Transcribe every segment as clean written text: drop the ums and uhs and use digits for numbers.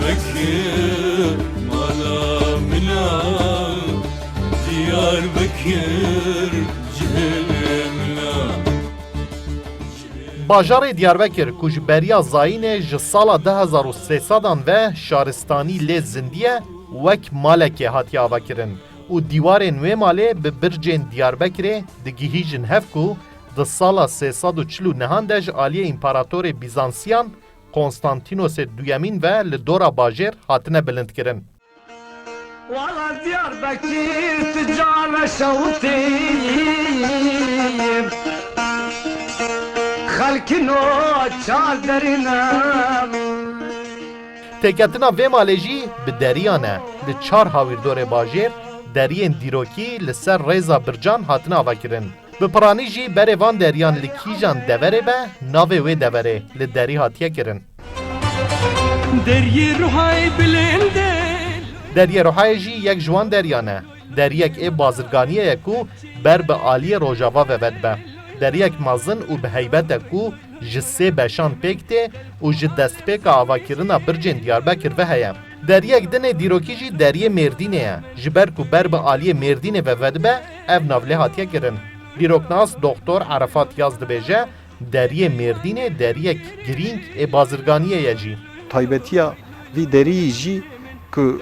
Diyarbakır mala mila Diyarbakır celemla Bajarê Diyarbekir ku ji beriya Zayînê ji sala 2013 ve şaristanî lê zindiye wek malekê hatiye avekirin û dîwarên wê malê bi bircên Diyarbekirê digihîjin hev ku di sala 349 de ji aliyê împaratorê Bizansiyan Konstantinosê Duyemîn ve li dora bajêr hatine bilindkirin. Valla Diyarbakır tüccara şavutiyim Halkın o çarderine Têketina vê malê jî bi deriyan e li çar hawirdorê bajêr deriyên dîrokî li ser rêza bircan hatine avekirin. Bi piranî jî berê van deriyan li kîjan deverê be navê wê deverê li derî hatiye kirin. Deryi ruhay bilinde Deriyê Rihayê jî yek ji wan deriyan e. Deriyek ê bazirganiyê ye ku ber bi aliyê Rojava ve vedbe. Deriyek mezin û bi heybet e ku ji sê beşan pêk tê û ji destpêka avakirina bircên Diyarbekir ve heye. Deriyek dinê dîrokî jî deriyê Mêrdînê ye. Ji ber ku ber bi aliyê Mêrdînê ve vedbe ev navlê hatiye kirin. Dîroknas Doktor Arafat Yaz dibêje deriyê Mêrdînê deriyek girîng ê bazirganiyê ye jî. Taybetiya vî deriyê jî ku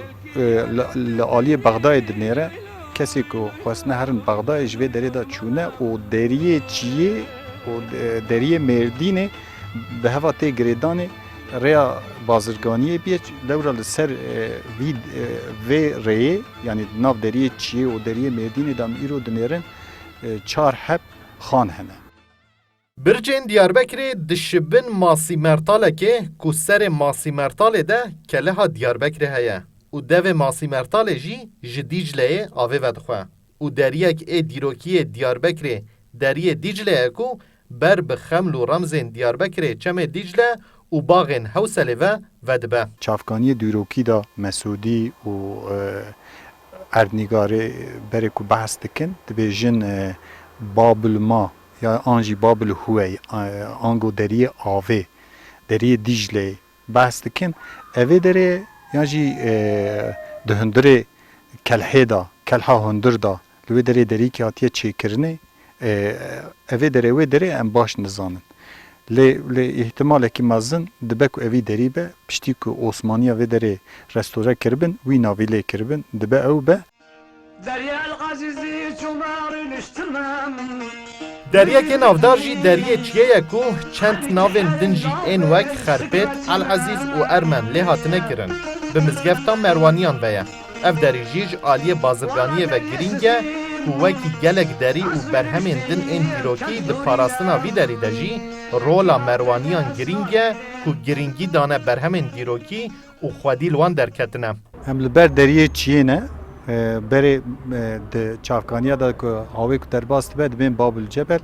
li aliyê Bexdayê dinêre kesê ku xwestine herin Bexdayê ji vê derê de çûne û deriyê Çiyê û deriyê Mêrdînê bi heva tê girêdanê rêya bazirganiyê bîye lewra li ser vê rêyê yanî nav deriyê Çiyê û deriyê Mêrdînê de em îro dinêrin çar heb xan hene. Bircên Diyarbekirê dişibin Masî Mertalekê ku serê Masî Mertalê de keleha Diyarbekirê heye û devê Masî Mertalê jî ji Dîcleyê avê vedixwe û deriyek ê dîrokiyê Diyarbekirê deriyê Dîclê ye ku ber bi xeml û remzên Diyarbekirê çemê Dîcle û baxên Hewselê ve vedibe. Çavkaniyê dîrokî da Mesûdî û erdnîgarê berê ku behs dikin dibêjin Babûlma ya an jî Babûl Hûyê ango deriyê avê deriyê Dîcleyê behs dikin evê derê yan jî di hundirê Kelhê da Kelha hundir da li wê derê derîkî hatiye çêkirinê evê derê wê derê em baş nizanin. Lê ihtimalekî mezin dibe ku evî derî be piştî ku Osmaniya vê derê restore kiribin wî navî lê kiribin dibe ew be. Deryal gazizi çumarın üstünem Deriyekê navdar jî deriyê Çiyê ye ku çend navên din jî ên wek Xerpêt, Elezîz û Ermen lê hatine kirin. Bi mizgefta Merwaniyan ve ye. Ev derî jî ji aliyê bazirganiyê ve girîng e ku wekî gelek derî û berhemên din ên dîrokî di parastina vî derî de jî rola Merwaniyan girîng e ku girîngî dane berhemên dîrokî û xwedî li wan derketine. Em li ber deriyê Çiyê ne berê di çavkaniya da ku havê ku derbas dibe dibên Babûl Cebel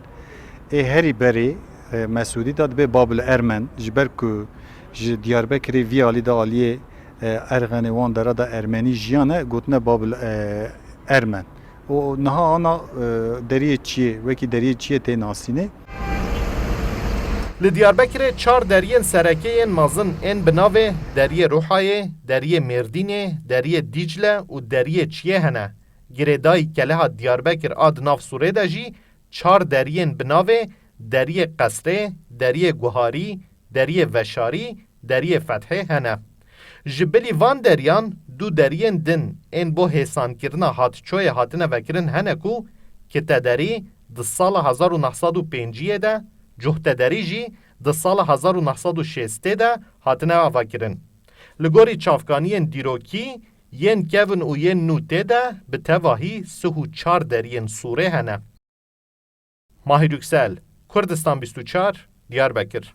ê herî berê Mesûdî da dibe Babûl Ermen ji ber ku ji Diyarbekirê vî alî da aliyê Erxenê wan dera da Ermenî jiyan e gotine Babûl Ermen. O niha ana deriyê Çiyê wekî deriyê Çiyê tê nasînê. Li Diyarbekirê çar deriyên serekeyên mezin ên bi navê deriyê Rihayê, deriyê Mêrdînê, deriyê Dîcle û deriyê Çiyê hene. Girêdayî keleha Diyarbekir a di nav Sûrê de jî çar deriyên bi navê deriyê Qesrê, deriyê Guharî, deriyê Veşarî, deriyê Fethê hene. Ji bilî van deriyan du deriyên din ên bo hêsankirina hatçoyê hatine vekirin hene ku Kitederî di sala 1905 de Cuhtederî jî di sala 1960 de hatine avekirin. Li gorî çavkaniyên dîrokî yên kevin û yên nû tê de bi tevahî 4 deriyên Sûrê hene. Mahir Yüksel, Kurdistan 24, Diyarbekir.